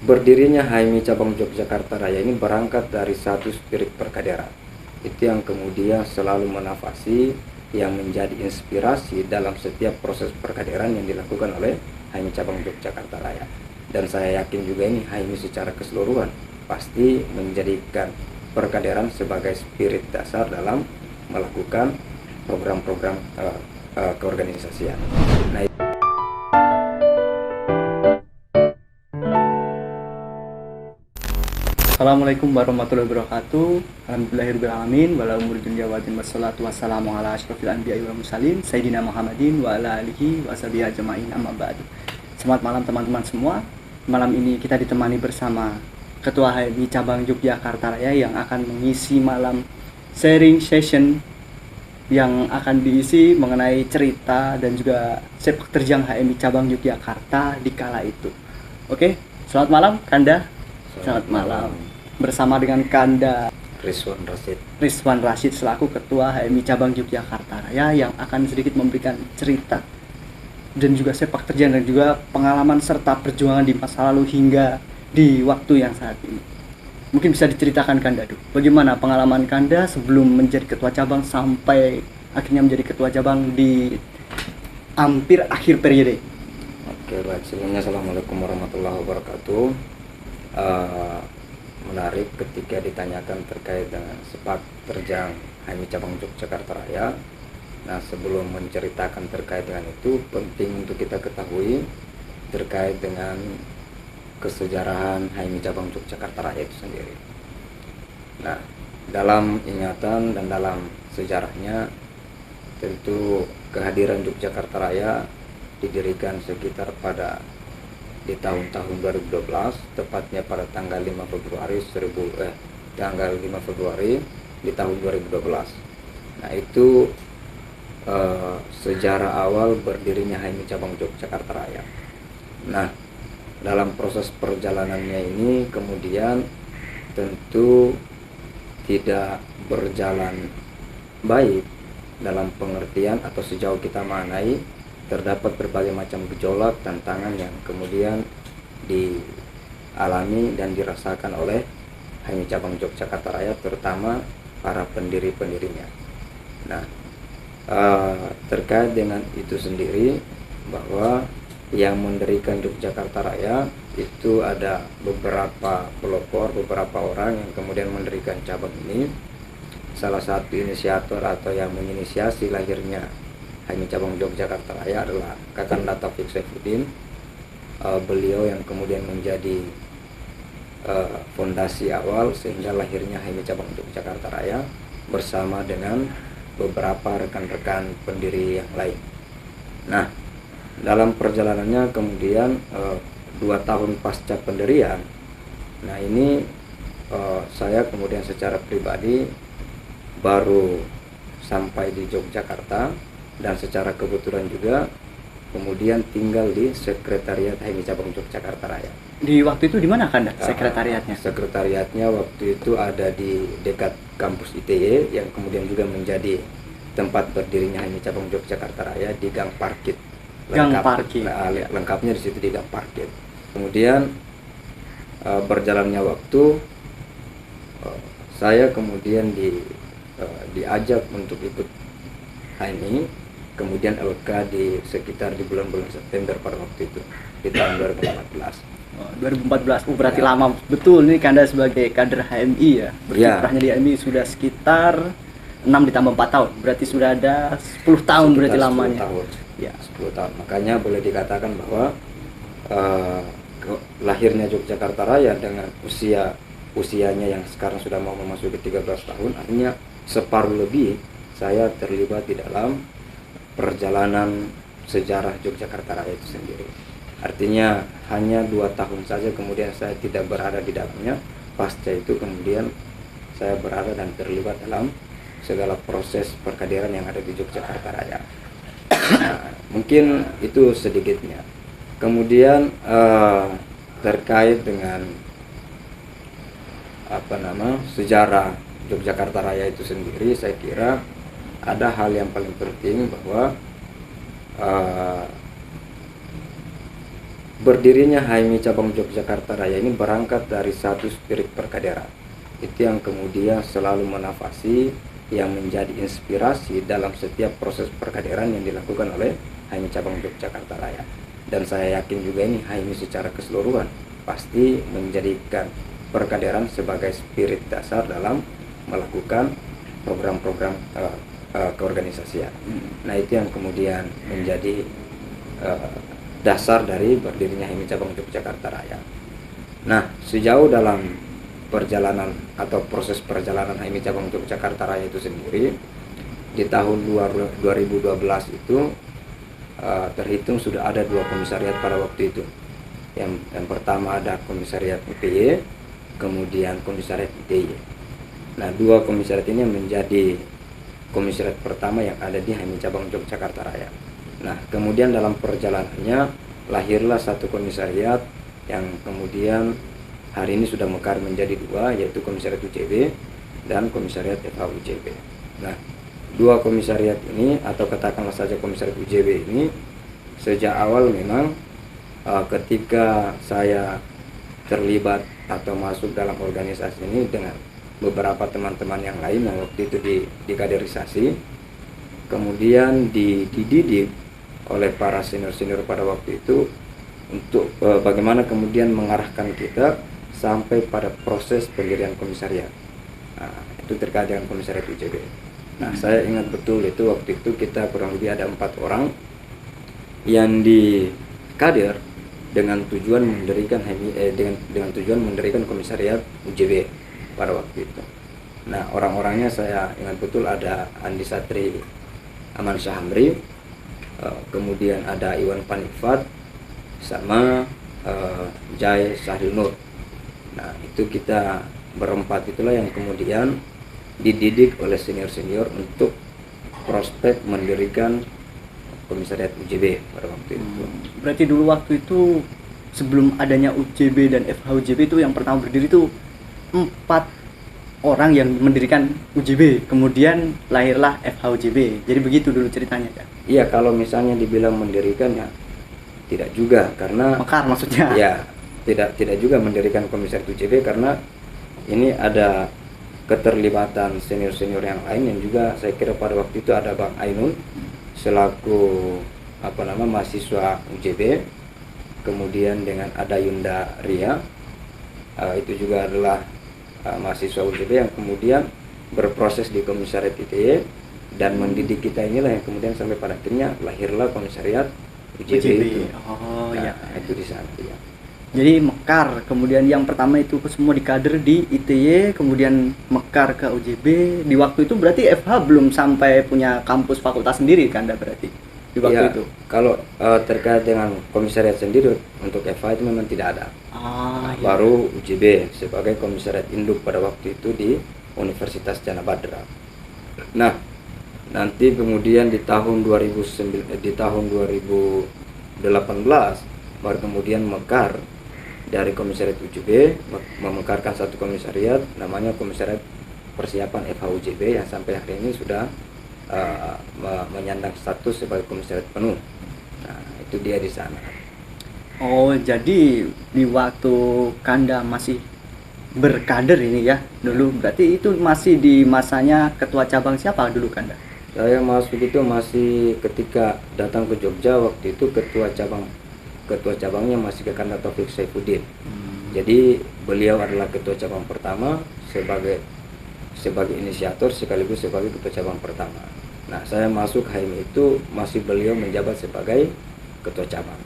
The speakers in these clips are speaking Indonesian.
berdirinya HMI Cabang Yogyakarta Raya ini berangkat dari satu spirit perkaderan. Itu yang kemudian selalu menafasi, yang menjadi inspirasi dalam setiap proses perkaderan yang dilakukan oleh HMI Cabang Yogyakarta Raya. Dan saya yakin juga ini HMI secara keseluruhan pasti menjadikan perkaderan sebagai spirit dasar dalam melakukan program-program keorganisasian. Nah, Assalamualaikum warahmatullahi wabarakatuh. Alhamdulillahirrahmanirrahim. Wala umur dunia wa din wassalatu wassalamu ala asyrafil anbiya'i wal mursalin Sayyidina Muhammadin wa ala alihi wa sahbihi ajma'in amma ba'du. Selamat malam teman-teman semua. Malam ini kita ditemani bersama Ketua HMI Cabang Yogyakarta Raya yang akan mengisi malam sharing session yang akan diisi mengenai cerita dan juga sepak terjang HMI Cabang Yogyakarta di kala itu. Oke, selamat malam Kanda. Selamat malam. Bersama dengan Kanda Rizwan Rashid selaku Ketua HMI Cabang Yogyakarta Raya yang akan sedikit memberikan cerita dan juga sepak terjang dan juga pengalaman serta perjuangan di masa lalu hingga di waktu yang saat ini. Mungkin bisa diceritakan Kanda dulu, bagaimana pengalaman Kanda sebelum menjadi Ketua Cabang sampai akhirnya menjadi Ketua Cabang di hampir akhir periode. Oke, baik. Sebelumnya Assalamualaikum warahmatullahi wabarakatuh. Menarik ketika ditanyakan terkait dengan sepak terjang HMI Cabang Yogyakarta Raya. Nah, sebelum menceritakan terkait dengan itu, penting untuk kita ketahui terkait dengan kesejarahan HMI Cabang Yogyakarta Raya itu sendiri. Nah, dalam ingatan dan dalam sejarahnya, tentu kehadiran Yogyakarta Raya didirikan sekitar pada di tahun-tahun 2012, tepatnya pada tanggal 5 Februari di tahun 2012. Nah, itu sejarah awal berdirinya HMI Cabang Yogyakarta Raya. Nah, dalam proses perjalanannya ini kemudian tentu tidak berjalan baik dalam pengertian atau sejauh kita maknai, terdapat berbagai macam gejolak, tantangan yang kemudian dialami dan dirasakan oleh HMI Cabang Yogyakarta Raya, terutama para pendiri-pendirinya. Nah, terkait dengan itu sendiri, bahwa yang mendirikan Yogyakarta Raya itu ada beberapa pelopor, beberapa orang yang kemudian mendirikan cabang ini. Salah satu inisiator atau yang menginisiasi lahirnya HMI Cabang Yogyakarta Raya adalah Kakanda Taufik Saifuddin. Beliau yang kemudian menjadi fondasi awal sehingga lahirnya HMI Cabang Yogyakarta Raya bersama dengan beberapa rekan-rekan pendiri yang lain. Nah, dalam perjalanannya kemudian 2 tahun pasca pendirian, nah ini saya kemudian secara pribadi baru sampai di Yogyakarta, dan secara kebetulan juga kemudian tinggal di sekretariat HMI Cabang Yogyakarta Raya. Di waktu itu di mana Kanda sekretariatnya? Sekretariatnya waktu itu ada di dekat kampus ITY yang kemudian juga menjadi tempat berdirinya HMI Cabang Yogyakarta Raya di Gang Parkit. Lengkapnya di situ di Gang Parkit. Kemudian berjalannya waktu, saya kemudian diajak untuk ikut HMI, kemudian LK di sekitar di bulan-bulan September pada waktu itu di tahun 2014. 2014, berarti lama betul nih Kanda sebagai kader HMI ya. Berkiprahnya di HMI sudah sekitar 6 ditambah 4 tahun, berarti sudah ada 10 tahun sekitar berarti lamanya. 10 tahun. Ya, 10 tahun. Makanya boleh dikatakan bahwa lahirnya Yogyakarta Raya dengan usianya yang sekarang sudah mau memasuki 13 tahun, artinya separuh lebih saya terlibat di dalam perjalanan sejarah Yogyakarta Raya itu sendiri. Artinya hanya 2 tahun saja kemudian saya tidak berada di dalamnya. Pasca itu kemudian saya berada dan terlibat dalam segala proses perkaderan yang ada di Yogyakarta Raya. Nah, mungkin itu sedikitnya. Kemudian terkait dengan sejarah Yogyakarta Raya itu sendiri, saya kira ada hal yang paling penting bahwa berdirinya HMI Cabang Yogyakarta Raya ini berangkat dari satu spirit perkaderan. Itu yang kemudian selalu menafasi, yang menjadi inspirasi dalam setiap proses perkaderan yang dilakukan oleh HMI Cabang Yogyakarta Raya. Dan saya yakin juga ini HMI secara keseluruhan pasti menjadikan perkaderan sebagai spirit dasar dalam melakukan program-program keorganisasian. Nah, itu yang kemudian menjadi dasar dari berdirinya HMI Cabang Yogyakarta Raya. Nah, sejauh dalam perjalanan atau proses perjalanan HMI Cabang Yogyakarta Raya itu sendiri, di tahun 2012 itu terhitung sudah ada 2 komisariat pada waktu itu. Yang pertama ada komisariat UPY, kemudian komisariat ITY. Nah, 2 komisariat ini menjadi komisariat pertama yang ada di HMI Cabang Yogyakarta Raya. Nah, kemudian dalam perjalanannya lahirlah satu komisariat yang kemudian hari ini sudah mekar menjadi 2, yaitu komisariat UJB dan komisariat FHUJB. Nah, 2 komisariat ini, atau katakanlah saja komisariat UJB ini, sejak awal memang ketika saya terlibat atau masuk dalam organisasi ini dengan beberapa teman-teman yang lain yang waktu itu dikaderisasi, kemudian dididik oleh para senior-senior pada waktu itu untuk bagaimana kemudian mengarahkan kita sampai pada proses pendirian komisariat. Nah, itu terkait dengan komisariat UJB. Nah, saya ingat betul itu waktu itu kita kurang lebih ada 4 orang yang dikader dengan tujuan mendirikan dengan tujuan mendirikan komisariat UJB pada waktu itu. Nah, orang-orangnya saya ingat betul ada Andi Satri Aman Syahamri, kemudian ada Iwan Panifat sama Jai Sahril Nur. Nah, itu kita berempat itulah yang kemudian dididik oleh senior-senior untuk prospek mendirikan komisariat UJB pada waktu itu. Berarti dulu waktu itu sebelum adanya UJB dan FHUJB itu yang pertama berdiri itu 4 orang yang mendirikan UJB, kemudian lahirlah FHUJB. Jadi begitu dulu ceritanya kan? Iya, kalau misalnya dibilang mendirikan ya tidak juga, karena mekar maksudnya. Ya, tidak juga mendirikan komisariat UJB, karena ini ada keterlibatan senior-senior yang lain yang juga saya kira pada waktu itu ada Bang Ainun selaku mahasiswa UJB, kemudian dengan ada Yunda Ria, itu juga adalah mahasiswa UJB yang kemudian berproses di komisariat ITY dan mendidik kita. Inilah yang kemudian sampai pada akhirnya lahirlah komisariat UJB. Itu. Oh, nah, ya. Itu di sana ya. Jadi mekar, kemudian yang pertama itu semua dikader di ITY, kemudian mekar ke UJB. Di waktu itu berarti FH belum sampai punya kampus fakultas sendiri kan, berarti di waktu ya, itu? Kalau terkait dengan komisariat sendiri untuk FH itu memang tidak ada. Baru UJB sebagai komisariat induk pada waktu itu di Universitas Jana Badra. Nah, nanti kemudian di tahun 2018 baru kemudian mekar dari komisariat UJB memekarkan satu komisariat namanya komisariat persiapan FHUJB yang sampai hari ini sudah menyandang status sebagai komisariat penuh. Nah, itu dia di sana. Oh, jadi di waktu Kanda masih berkader ini ya dulu, berarti itu masih di masanya ketua cabang siapa dulu Kanda? Saya masuk itu masih ketika datang ke Jogja, waktu itu ketua cabangnya masih Kanda Taufik Saifuddin. Jadi beliau adalah ketua cabang pertama sebagai inisiator sekaligus sebagai ketua cabang pertama. Nah, saya masuk HMI itu masih beliau menjabat sebagai ketua cabang.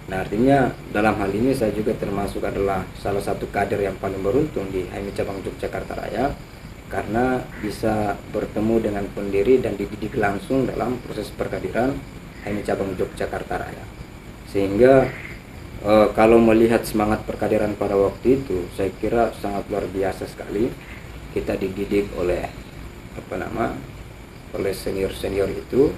Nah, artinya dalam hal ini saya juga termasuk adalah salah satu kader yang paling beruntung di HMI Cabang Yogyakarta Raya, karena bisa bertemu dengan pendiri dan dididik langsung dalam proses perkaderan HMI Cabang Yogyakarta Raya. Sehingga kalau melihat semangat perkaderan pada waktu itu, saya kira sangat luar biasa sekali. Kita dididik oleh oleh senior-senior itu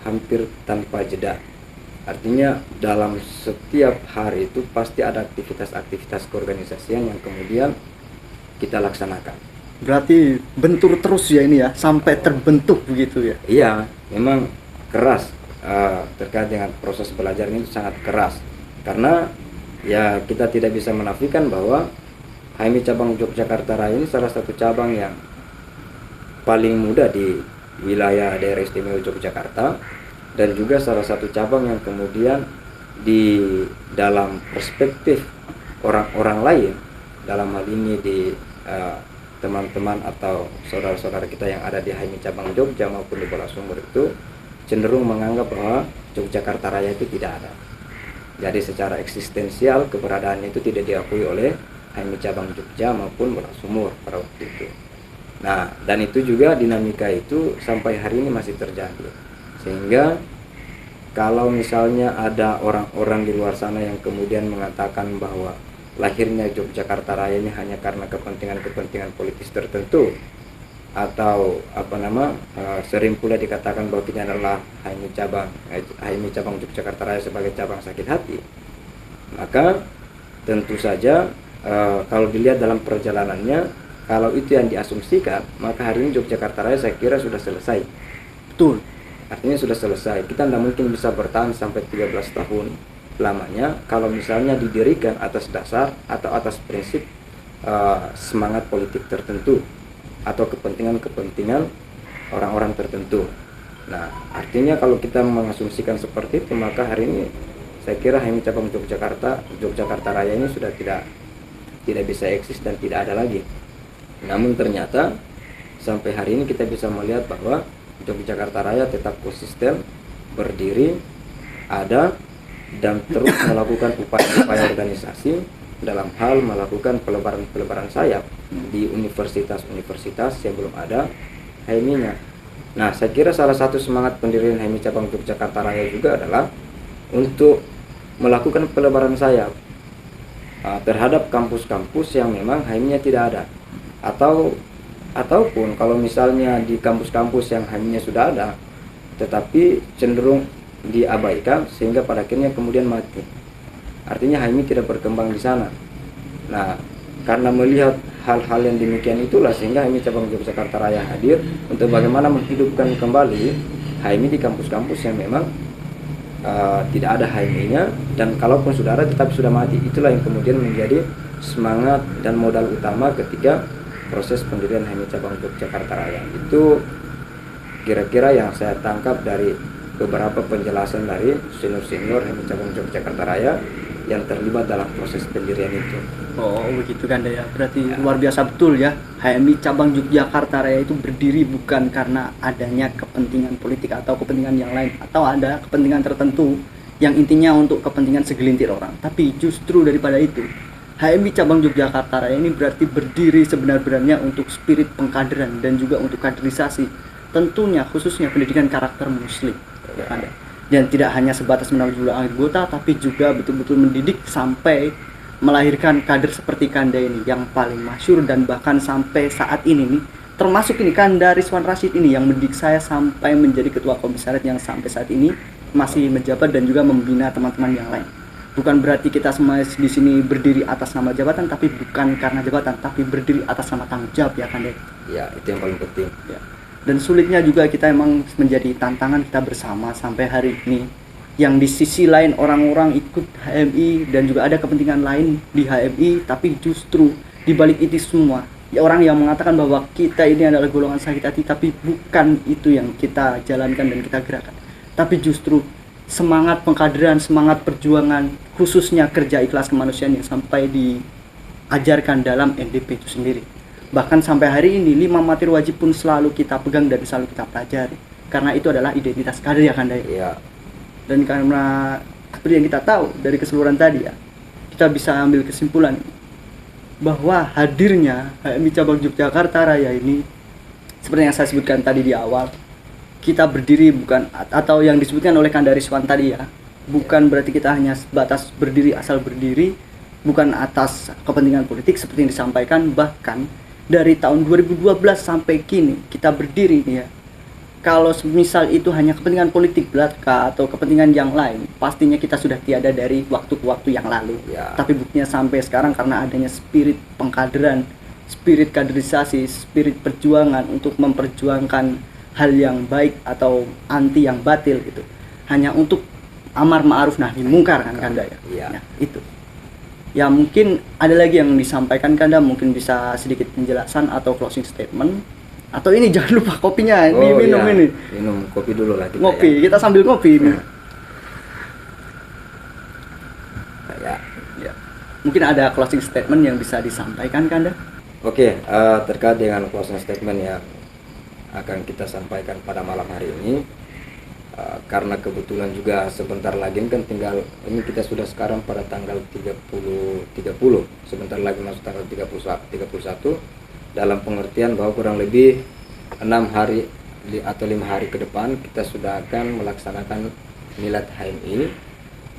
hampir tanpa jeda. Artinya dalam setiap hari itu pasti ada aktivitas-aktivitas keorganisasian yang kemudian kita laksanakan. Berarti bentur terus ya ini ya, sampai terbentuk begitu ya? Iya, memang keras. Terkait dengan proses belajar ini sangat keras. Karena ya kita tidak bisa menafikan bahwa HMI cabang Yogyakarta Raya ini salah satu cabang yang paling muda di wilayah daerah istimewa Yogyakarta, dan juga salah satu cabang yang kemudian di dalam perspektif orang-orang lain, dalam hal ini di teman-teman atau saudara-saudara kita yang ada di HMI cabang Jogja maupun di Pulau Sumur itu cenderung menganggap bahwa Yogyakarta Raya itu tidak ada. Jadi secara eksistensial keberadaannya itu tidak diakui oleh HMI cabang Jogja maupun Pulau Sumur pada waktu itu. Nah, dan itu juga dinamika itu sampai hari ini masih terjadi. Sehingga kalau misalnya ada orang-orang di luar sana yang kemudian mengatakan bahwa lahirnya Yogyakarta Raya ini hanya karena kepentingan politis tertentu, atau sering pula dikatakan bahwa ini adalah HMI cabang Yogyakarta Raya sebagai cabang sakit hati, maka tentu saja kalau dilihat dalam perjalanannya, kalau itu yang diasumsikan, maka hari ini Yogyakarta Raya saya kira sudah selesai. Betul. Artinya sudah selesai. Kita tidak mungkin bisa bertahan sampai 13 tahun lamanya kalau misalnya didirikan atas dasar atau atas prinsip semangat politik tertentu atau kepentingan orang-orang tertentu. Nah, artinya kalau kita mengasumsikan seperti itu, maka hari ini saya kira HMI cabang Yogyakarta Raya ini sudah tidak bisa eksis dan tidak ada lagi. Namun ternyata sampai hari ini kita bisa melihat bahwa Yogyakarta Raya tetap konsisten berdiri, ada, dan terus melakukan upaya-upaya organisasi dalam hal melakukan pelebaran sayap di universitas-universitas yang belum ada HMI-nya. Nah, saya kira salah satu semangat pendirian HMI cabang Yogyakarta Raya juga adalah untuk melakukan pelebaran sayap terhadap kampus-kampus yang memang HMI-nya tidak ada, ataupun kalau misalnya di kampus-kampus yang HMI-nya sudah ada tetapi cenderung diabaikan sehingga pada akhirnya kemudian mati. Artinya HMI tidak berkembang di sana. Nah, karena melihat hal-hal yang demikian itulah sehingga HMI cabang Yogyakarta Raya hadir untuk bagaimana menghidupkan kembali HMI di kampus-kampus yang memang tidak ada HMI-nya, dan kalaupun sudah ada tetapi sudah mati. Itulah yang kemudian menjadi semangat dan modal utama ketika proses pendirian HMI cabang Yogyakarta Raya. Itu kira-kira yang saya tangkap dari beberapa penjelasan dari senior-senior HMI cabang Yogyakarta Raya yang terlibat dalam proses pendirian itu. Oh, begitu kan ya. Berarti luar biasa betul ya. HMI cabang Yogyakarta Raya itu berdiri bukan karena adanya kepentingan politik atau kepentingan yang lain, atau ada kepentingan tertentu yang intinya untuk kepentingan segelintir orang. Tapi justru daripada itu, HMI cabang Yogyakarta Raya ini berarti berdiri sebenar-benarnya untuk spirit pengkaderan dan juga untuk kaderisasi. Tentunya khususnya pendidikan karakter muslim. Dan tidak hanya sebatas menambah jumlah anggota, tapi juga betul-betul mendidik sampai melahirkan kader seperti Kanda ini yang paling masyhur, dan bahkan sampai saat ini nih, termasuk ini Kanda Rizwan Rashid ini yang mendidik saya sampai menjadi ketua komisariat yang sampai saat ini masih menjabat dan juga membina teman-teman yang lain. Bukan berarti kita semua di sini berdiri atas nama jabatan, tapi bukan karena jabatan, tapi berdiri atas nama tanggung jawab ya Kanda. Ya, itu yang paling penting. Ya. Dan sulitnya juga kita emang menjadi tantangan kita bersama sampai hari ini, yang di sisi lain orang-orang ikut HMI dan juga ada kepentingan lain di HMI, tapi justru di balik itu semua ya orang yang mengatakan bahwa kita ini adalah golongan sakit hati, tapi bukan itu yang kita jalankan dan kita gerakan, tapi justru semangat pengkaderan, semangat perjuangan, khususnya kerja ikhlas kemanusiaan yang sampai diajarkan dalam NDP itu sendiri. Bahkan sampai hari ini 5 materi wajib pun selalu kita pegang dan selalu kita pelajari, karena itu adalah identitas kader ya Kanda. Ya. Dan karena seperti yang kita tahu dari keseluruhan tadi ya, kita bisa ambil kesimpulan bahwa hadirnya HMI cabang Yogyakarta Raya ini, seperti yang saya sebutkan tadi di awal, kita berdiri bukan, atau yang disebutkan oleh Kanda Rizwan tadi ya, bukan berarti kita hanya sebatas berdiri asal berdiri, bukan atas kepentingan politik seperti yang disampaikan. Bahkan dari tahun 2012 sampai kini kita berdiri nih ya, kalau misal itu hanya kepentingan politik belaka atau kepentingan yang lain, pastinya kita sudah tiada dari waktu ke waktu yang lalu ya. Tapi buktinya sampai sekarang karena adanya spirit pengkaderan, spirit kaderisasi, spirit perjuangan untuk memperjuangkan hal yang baik atau anti yang batil gitu, hanya untuk amar ma'ruf nahi mungkar kan Kanda ya. Iya. Nah, itu. Ya mungkin ada lagi yang disampaikan Kanda, mungkin bisa sedikit penjelasan atau closing statement. Atau ini jangan lupa kopinya, diminum iya. ini. Minum kopi dulu lah kita. Ngopi, Ya. kita sambil ngopi ini. Ya. Ya. Mungkin ada closing statement yang bisa disampaikan Kanda? Oke, terkait dengan closing statement yang akan kita sampaikan pada malam hari ini, karena kebetulan juga sebentar lagi kan tinggal, ini kita sudah sekarang pada tanggal 30, sebentar lagi masuk tanggal 31, dalam pengertian bahwa kurang lebih 6 hari atau 5 hari ke depan kita sudah akan melaksanakan Milad HMI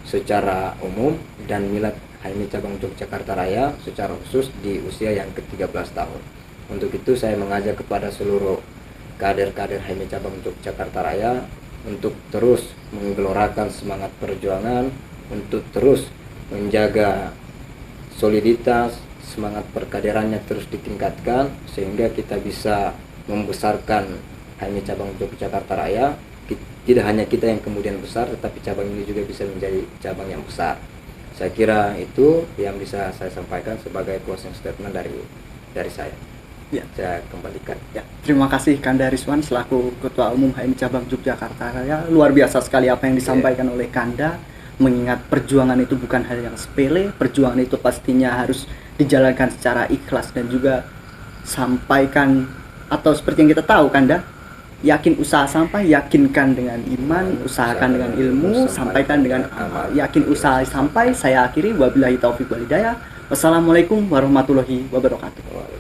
secara umum dan Milad HMI Cabang Yogyakarta Raya secara khusus di usia yang ke-13 tahun. Untuk itu saya mengajak kepada seluruh kader-kader HMI Cabang Yogyakarta Raya untuk terus menggelorakan semangat perjuangan, untuk terus menjaga soliditas, semangat perkaderannya terus ditingkatkan sehingga kita bisa membesarkan HMI Cabang Yogyakarta Raya. Tidak hanya kita yang kemudian besar, tetapi cabang ini juga bisa menjadi cabang yang besar. Saya kira itu yang bisa saya sampaikan sebagai closing statement dari saya. Ya. Saya kembalikan. Ya, terima kasih Kanda Rizwan selaku Ketua Umum HMI Cabang Yogyakarta Raya. Luar biasa sekali apa yang disampaikan oleh Kanda. Mengingat perjuangan itu bukan hal yang sepele, perjuangan itu pastinya harus dijalankan secara ikhlas dan juga sampaikan atau seperti yang kita tahu Kanda, yakin usaha sampai, yakinkan dengan iman, usahakan dengan ilmu, sampaikan dengan amal. Yakin usaha sampai, saya akhiri wabillahi taufiq wal hidayah. Wassalamualaikum warahmatullahi wabarakatuh.